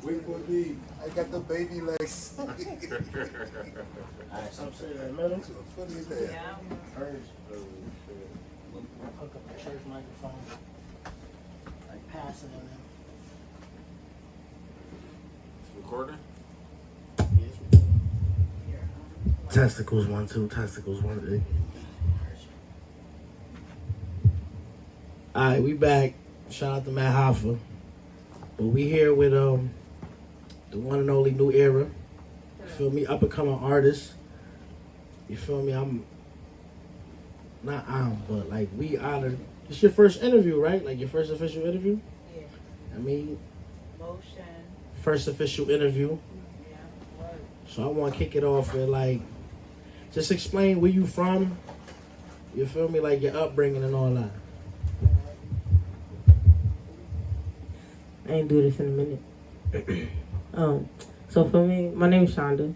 Wait for me. I got the baby legs. Alright, so I'm sitting in the middle. What is that? Yeah. Hers. Hook up the church microphone. Like passing on them. Recording? Yes, we do. Testicles 1 2, testicles 1 2. All right, we back. Shout out to LYPHr. But we here with the one and only New Era. You feel me? Up and coming artist. You feel me? But like we honored. It's your first interview, right? Like your first official interview? Yeah. I mean, Motion. first official interview. Yeah. Word. So I want to kick it off with like, just explain where you from. You feel me? Like your upbringing and all that. I ain't do this in a minute. So for me, my name's Shonda.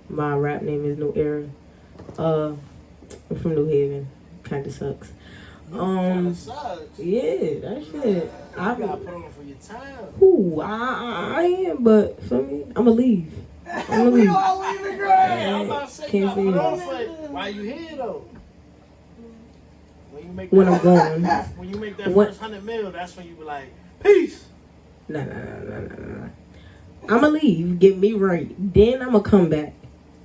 My rap name is New Era. I'm from New Haven. Kinda sucks. Kinda sucks. Yeah, that shit. I gotta put on for your time. Ooh, I am, but for me, I'ma leave. I'ma We leave. all leaving, great. I'm about to say, you Can't gotta put say on for it. Why you here though? When you make When that I'm gone. When you make that What? first 100 mil, that's when you be like, peace. Nah. I'ma leave, get me right. Then I'ma come back.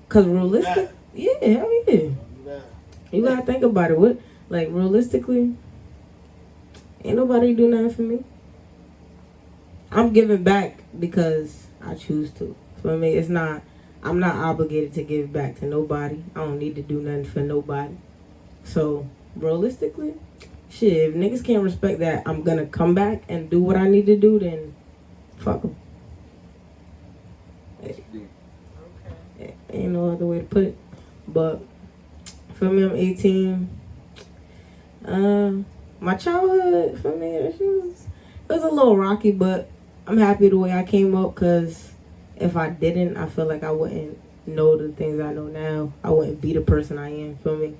Cause realistic, yeah, hell yeah. Yeah. You gotta think about it. What, like, realistically, ain't nobody do nothing for me. I'm giving back because I choose to. For me, it's not. I'm not obligated to give back to nobody. I don't need to do nothing for nobody. So realistically, shit, if niggas can't respect that I'm gonna come back and do what I need to do, then fuck them. Ain't no other way to put it. But for me, I'm 18. My childhood, for me, it was a little rocky, but I'm happy the way I came up, because if I didn't, I feel like I wouldn't know the things I know now. I wouldn't be the person I am, feel me?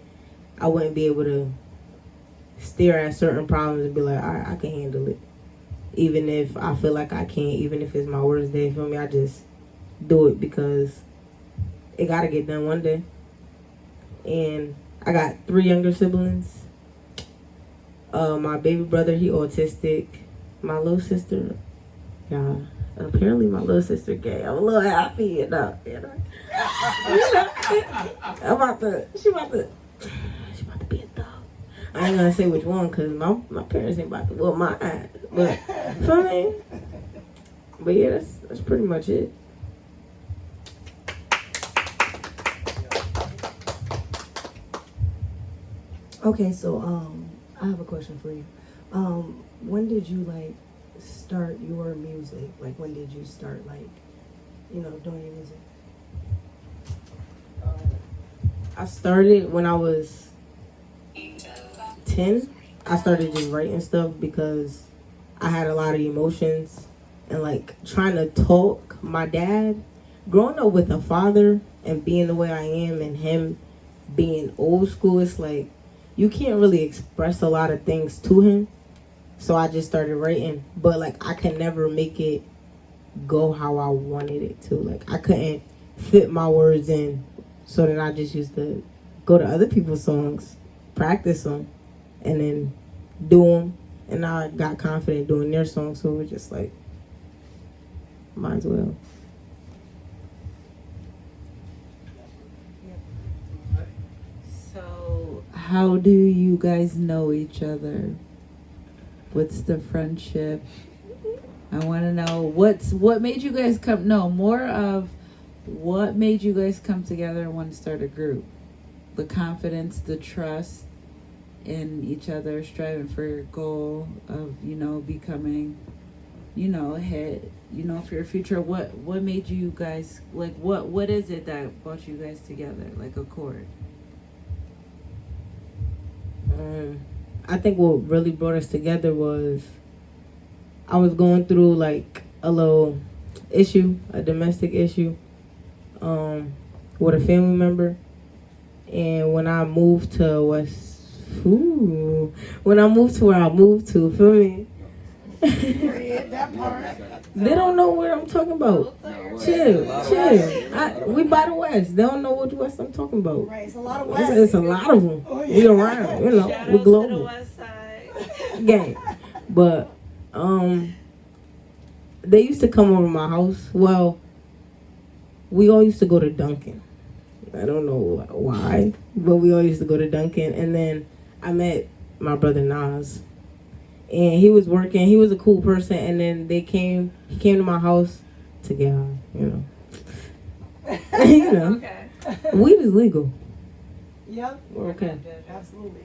I wouldn't be able to stare at certain problems and be like, all right, I can handle it. Even if I feel like I can't, even if it's my worst day, feel me? I just do it because it gotta get done one day. And I got 3 younger siblings. My baby brother, he autistic. My little sister, apparently my little sister gay. I'm a little happy, you know. She about to be a dog. I ain't gonna say which one, cause my parents ain't about to whoop my ass. But for me, but yeah, that's pretty much it. Okay, so I have a question for you. When did you start your music? Like, when did you start doing your music? I started when I was 10. I started just writing stuff because I had a lot of emotions and trying to talk. My dad, growing up with a father and being the way I am and him being old school, it's like you can't really express a lot of things to him. So I just started writing, but I could never make it go how I wanted it to. I couldn't fit my words in, so then I just used to go to other people's songs, practice them, and then do them. And now I got confident doing their songs, so it was just might as well. So, how do you guys know each other? What's the friendship? I want to know what made you guys come. No, more of what made you guys come together and want to start a group. The confidence, the trust in each other, striving for your goal of becoming, ahead, for your future. What made you guys what is it that brought you guys together like a chord? I think what really brought us together was I was going through a little issue, a domestic issue, with a family member. And when I moved to where I moved to, feel me? That part. They don't know what I'm talking about. Chill. We by the West. They don't know what West I'm talking about. Right, it's a lot of West. It's a lot of them. We around, you know. Shout We out global. to the West Side. Gang. But they used to come over my house. Well, we all used to go to Dunkin'. I don't know why, but we all used to go to Dunkin'. And then I met my brother Nas, and he was working. He was a cool person. And then he came to my house to get high. You know, you know, Okay. weed is legal. Yep, We're okay. absolutely.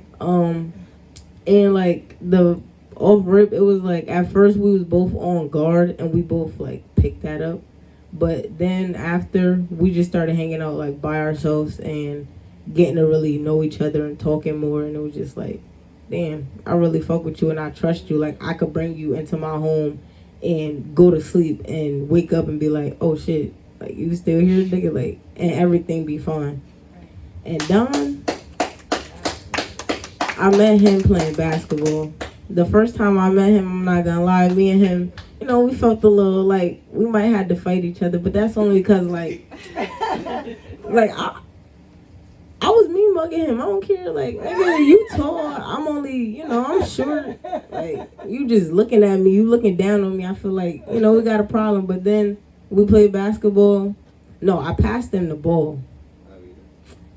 And like the off rip, it was like at first we was both on guard and we both like picked that up, but then after we just started hanging out like by ourselves and getting to really know each other and talking more, and it was just like, damn, I really fuck with you and I trust you. Like I could bring you into my home and go to sleep and wake up and be like, oh shit, like you still here, nigga, like, and everything be fine. And Don, I met him playing basketball. The first time I met him, I'm not gonna lie, me and him, you know, we felt a little like we might have to fight each other, but that's only because like I was mean mugging him. I don't care. Like, nigga, you tall. I'm only, you know, I'm short. Like, you just looking at me. You looking down on me. I feel like, you know, we got a problem. But then we played basketball. No, I passed him the ball.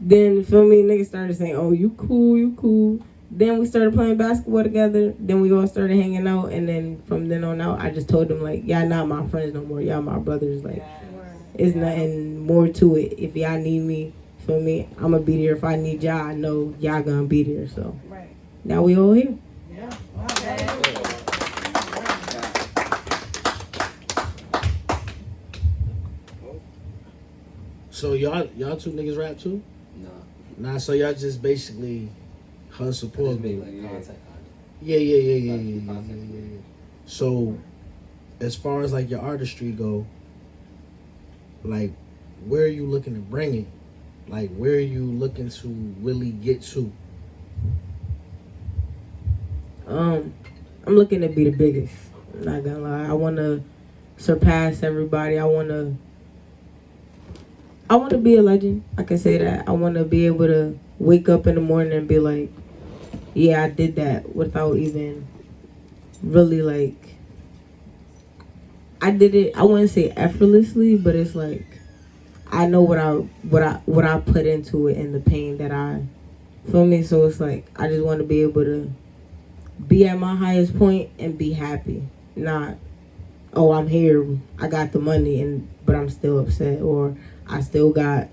Then, feel me, niggas started saying, oh, you cool. Then we started playing basketball together. Then we all started hanging out. And then from then on out, I just told them, like, y'all not my friends no more. Y'all my brothers. Like, it's nothing more to it. If y'all need me, feel me, I'm gonna be there. If I need y'all, I know y'all gonna be there. So Right. now we all here. Yeah. So y'all two niggas rap too? Nah, so y'all just basically her support me. Yeah. So as far as like your artistry go, like where are you looking to bring it? Like where are you looking to really get to? I'm looking to be the biggest. I'm not gonna lie. I wanna surpass everybody. I wanna be a legend. I can say that. I wanna be able to wake up in the morning and be like, yeah, I did that without even really like, I did it, I wouldn't say effortlessly, but it's like, I know what I put into it and the pain that I, feel me? So it's like, I just want to be able to be at my highest point and be happy. Not, oh, I'm here, I got the money, but I'm still upset, or I still got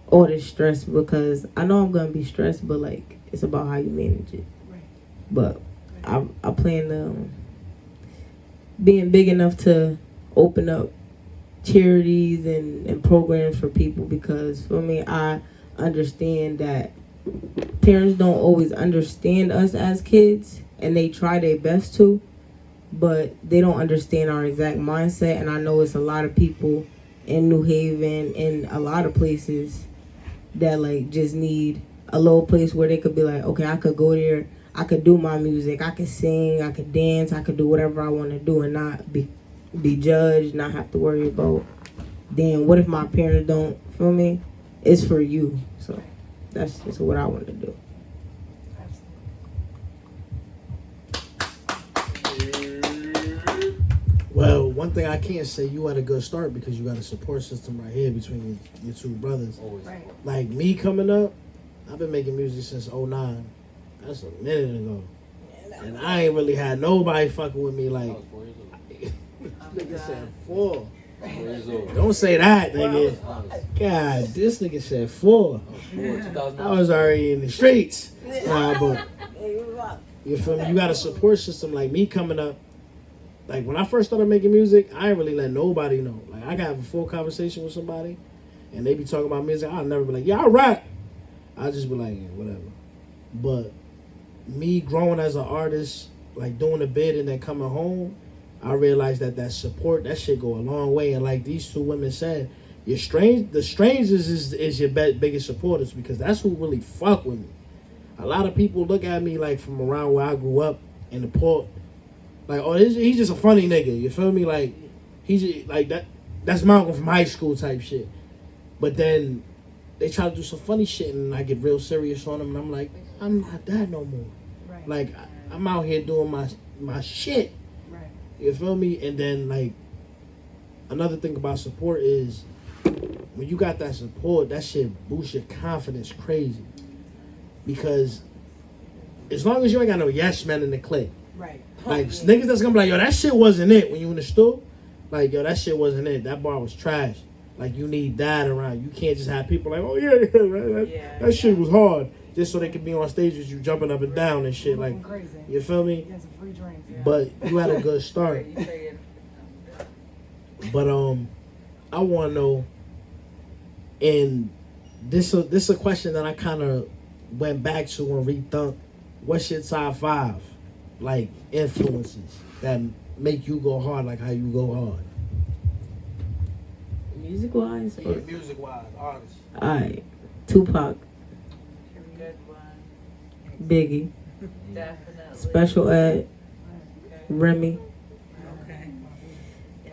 all this stress, because I know I'm going to be stressed, but like, it's about how you manage it. Right. But I plan on being big enough to open up charities and programs for people, because for me, I understand that parents don't always understand us as kids, and they try their best to, but they don't understand our exact mindset. And I know it's a lot of people in New Haven and a lot of places that like just need a little place where they could be like, okay, I could go there, I could do my music, I could sing, I could dance, I could do whatever I want to do and not be judged, not have to worry about, damn, what if my parents don't, feel me? It's for you. So that's just what I want to do. Well, one thing I can't say, you had a good start because you got a support system right here between your two brothers. Right. Like me coming up, I've been making music since 09. That's a minute ago. And I ain't really had nobody fucking with me like. Nigga said 4. Don't say that, nigga. God, this nigga said 4. I was already in the streets. Nah, but you feel me? You got a support system like me coming up. Like when I first started making music, I ain't really let nobody know. Like I got a full conversation with somebody, and they be talking about music. I'll never be like, yeah, I rap. I'll just be like, yeah, whatever. But me growing as an artist, like doing a bid and then coming home, I realized that support, that shit go a long way. And like these two women said, the strangers is your biggest supporters, because that's who really fuck with me. A lot of people look at me like from around where I grew up in the port, like, oh, he's just a funny nigga. You feel me? Like, He's just, like that. That's Malcolm from high school type shit. But then they try to do some funny shit, and I get real serious on them, and I'm like, I'm not that no more. Right. Like I'm out here doing my shit. Right. You feel me? And then like another thing about support is when you got that support, that shit boosts your confidence crazy. Because as long as you ain't got no yes man in the clique, Right. like niggas that's gonna be like, yo, that shit wasn't it when you in the store. Like, yo, that shit wasn't it. That bar was trash. Like, you need that around. You can't just have people like, oh yeah, that shit was hard. Just so they can be on stage with you jumping up and down and shit. Like, Crazy. you feel me? Get some free drinks. Yeah. But you had a good start. But I want to know, and this a question that I kind of went back to and rethunk. What's your top 5 like influences that make you go hard like how you go hard? Music wise? Yeah, music wise, artists. Alright. Tupac, Good one. Biggie, Definitely. Special Ed, Remy. Okay.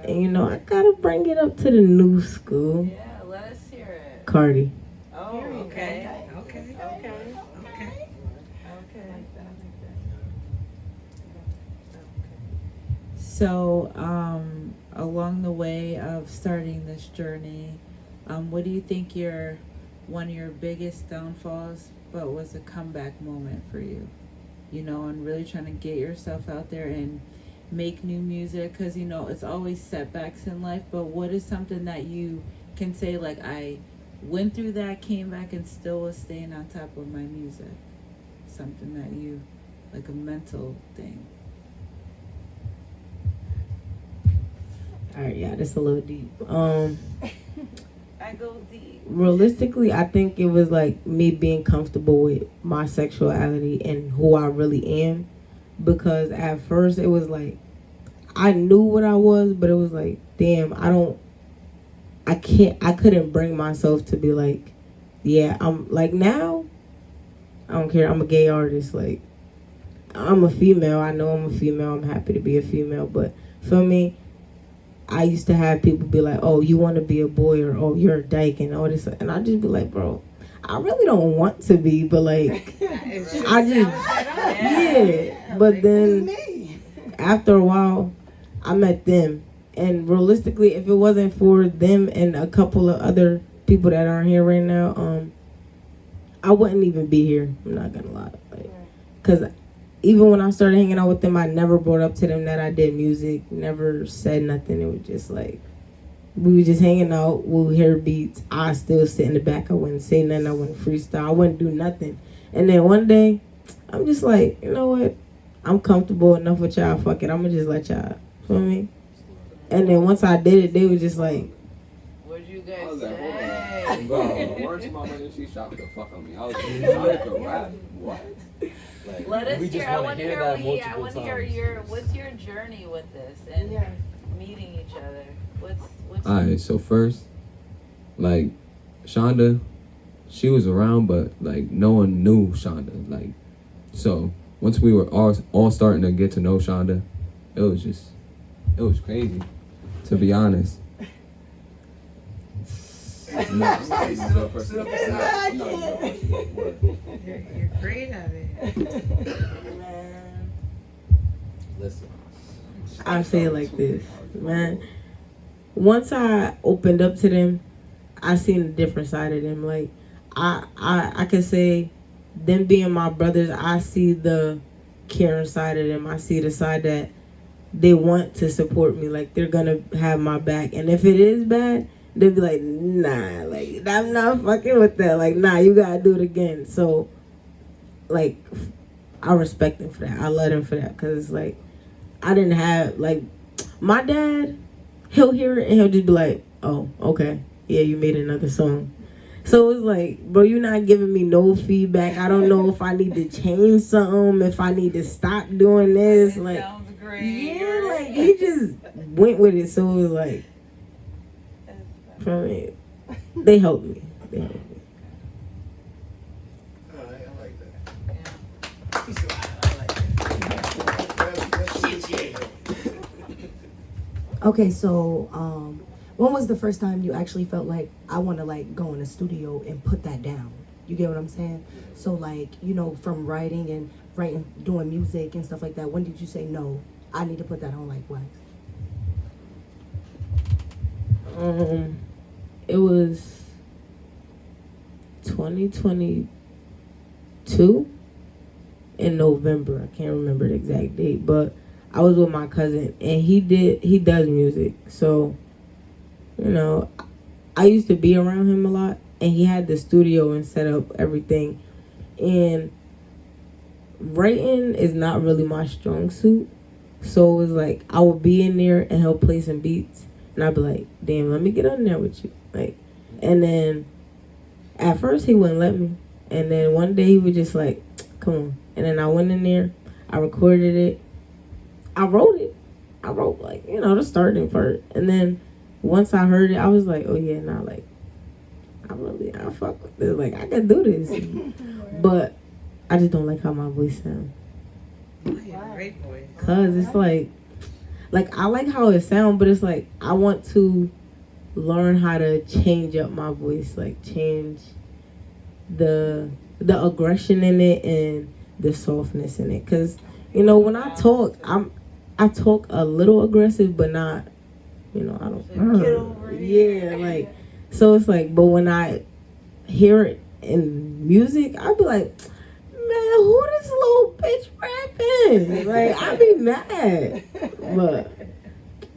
And you know, I gotta bring it up to the new school. Yeah, let us hear it. Cardi. Oh, okay. Okay. Okay. Okay. Okay. So, along the way of starting this journey, what do you think one of your biggest downfalls, but was a comeback moment for you? You know, and really trying to get yourself out there and make new music, because you know it's always setbacks in life. But what is something that you can say, like, I went through that, came back, and still was staying on top of my music? Something that you, like a mental thing. Alright, yeah, that's a little deep. I go deep. Realistically, I think it was like me being comfortable with my sexuality and who I really am. Because at first it was like, I knew what I was, but it was like, damn, I couldn't bring myself to be like, yeah, I'm like, now, I don't care, I'm a gay artist, like, I'm a female, I know I'm a female, I'm happy to be a female, but for me, I used to have people be like, oh, you want to be a boy, or oh, you're a dyke, and all this, and I'd just be like, bro, I really don't want to be, but like, I just, yeah, but then after a while, I met them, and realistically, if it wasn't for them and a couple of other people that aren't here right now, I wouldn't even be here. I'm not gonna lie, like, cause even when I started hanging out with them, I never brought up to them that I did music. Never said nothing. It was just like, we were just hanging out. We would hear beats. I still sit in the back. I wouldn't say nothing. I wouldn't freestyle. I wouldn't do nothing. And then one day, I'm just like, you know what? I'm comfortable enough with y'all. Fuck it. I'm going to just let y'all. Feel me? And then once I did it, they was just like, What'd you I guys was like, say? hold on. Bro, word to my mother, she shot the fuck on me. I was like, I could rap. What? Like, Let us we just hear. I wanna want to hear hear. that I multiple want to hear times. what's your journey with this and meeting each other. What's Alright, so first, like, Shonda, she was around, but like no one knew Shonda. Like, so once we were all starting to get to know Shonda, it was crazy, to be honest. I'm not a real person. You're great at it. Listen, I say it like this, man. Once I opened up to them, I seen a different side of them. Like, I can say, them being my brothers, I see the caring side of them. I see the side that they want to support me. Like, they're gonna have my back. And if it is bad, they'll be like, nah, like, I'm not fucking with that. Like, nah, you gotta do it again. So, like, I respect them for that. I love them for that. Because, like, I didn't have, like, my dad, he'll hear it and he'll just be like, oh, okay. Yeah, you made another song. So it's like, bro, you're not giving me no feedback. I don't know if I need to change something, if I need to stop doing this. Like, sounds great. yeah, like, he just went with it. So it was like, from it, they helped me. They helped me. Alright, I like that. Okay, so when was the first time you actually felt like I want to like go in a studio and put that down? You get what I'm saying? So like, you know, from writing, doing music and stuff like that, when did you say no? I need to put that on like wax? It was 2022 in November. I can't remember the exact date, but I was with my cousin and he does music. So, you know, I used to be around him a lot and he had the studio and set up everything. And writing is not really my strong suit. So it was like I would be in there and he'll play some beats and I'd be like, damn, let me get on there with you. Like, and then at first he wouldn't let me. And then one day he was just like, come on. And then I went in there, I recorded it. I wrote like, you know, the starting part. And then once I heard it, I was like, oh yeah, nah, like, I fuck with this. Like, I can do this. But I just don't like how my voice sounds. Great voice. Cause it's like I like how it sounds, but it's like I want to learn how to change up my voice, like change the aggression in it and the softness in it. Cause you know when I talk, I talk a little aggressive, but not, you know, I don't. Get over here. Yeah, like so it's like, but when I hear it in music, I'd be like, man, who this little bitch rapping? Like, I be mad. But,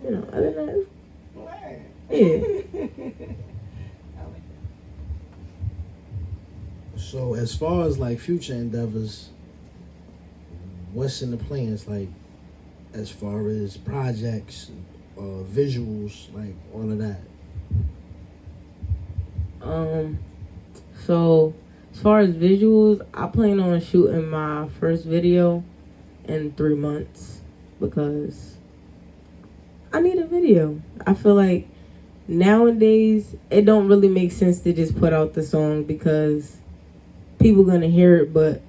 you know, other than that, yeah. So as far as like future endeavors, what's in the plans? Like, as far as projects, visuals, like all of that. So as far as visuals, I plan on shooting my first video in 3 months because I need a video. I feel like nowadays it don't really make sense to just put out the song because people gonna hear it, but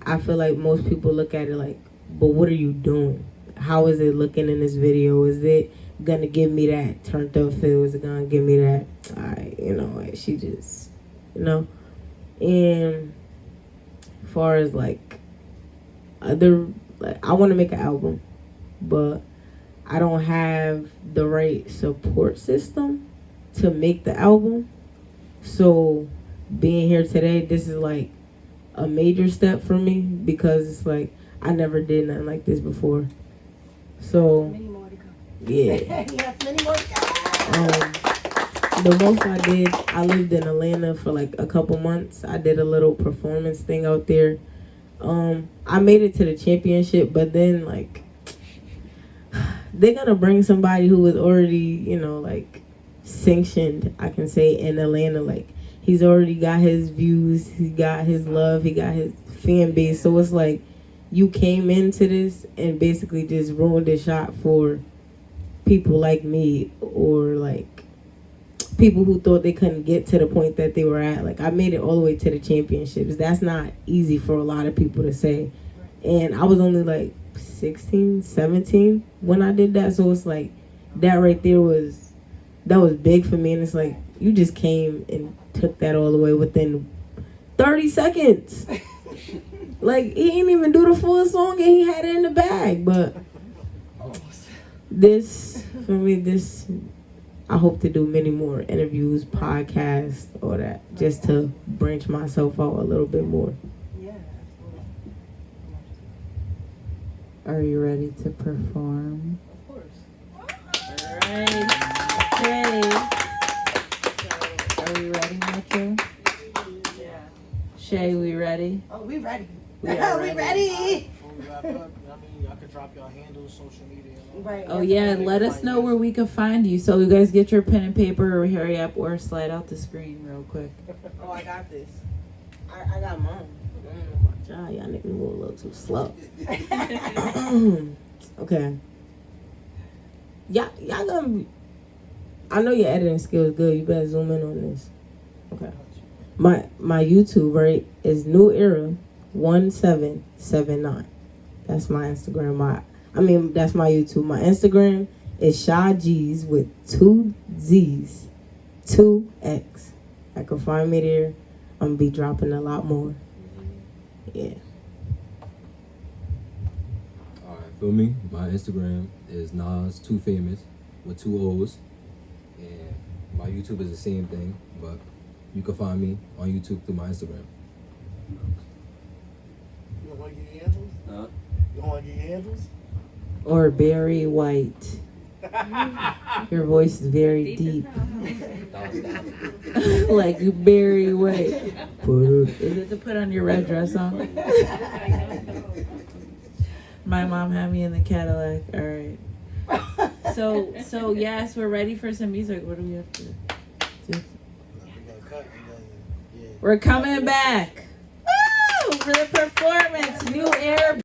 I feel like most people look at it like, but what are you doing? How is it looking in this video? Is it gonna give me that turned up feel? Is it gonna give me that, you know, she just, you know? And as far as like other, like, I want to make an album, but I don't have the right support system to make the album. So being here today, this is like a major step for me because it's like I never did nothing like this before. So Many more to come. yeah. Yes, many more to come. The most I did, I lived in Atlanta for like a couple months. I did a little performance thing out there. I made it to the championship, but then like they're gonna bring somebody who was already, you know, like sanctioned, I can say, in Atlanta. Like he's already got his views, he got his love, he got his fan base. So it's like you came into this and basically just ruined the shot for people like me or like people who thought they couldn't get to the point that they were at. Like I made it all the way to the championships. That's not easy for a lot of people to say. And I was only like 16, 17 when I did that. So it's like that right there that was big for me. And it's like you just came and took that all the way within 30 seconds. Like he didn't even do the full song and he had it in the bag. But this, for me, I hope to do many more interviews, podcasts, all that, just to branch myself out a little bit more. Yeah. Are you ready to perform? Of course. Alright. Okay. So, are we ready, Metro? Yeah. Shay, we ready? Oh, we ready. We are We ready. Before we wrap up, I mean, y'all can drop your handles, social media. And all. Right. Oh yeah, let us know where we can find you. So you guys get your pen and paper or hurry up or slide out the screen real quick. Oh, I got this. I got mine. Y'all niggas move a little too slow. Okay. Y'all gonna. I know your editing skills good. You better zoom in on this. Okay. My YouTube, right, is New Era 1779. That's my Instagram. That's my YouTube. My Instagram It's Sundayz with 2 Z's, 2 X. I can find me there. I'm gonna be dropping a lot more. Yeah. Alright, feel me? My Instagram is Nas2Famous with 2 O's. And my YouTube is the same thing, but you can find me on YouTube through my Instagram. You want to get your handles? Huh? You want to get your handles? Or Barry White. Your voice is very deep. Like Barry White. Is it to put on your red dress on? My mom had me in the Cadillac. All right. So yes, we're ready for some music. What do we have to do? We gonna cut and then, yeah. We're coming back. Woo! For the performance. New air.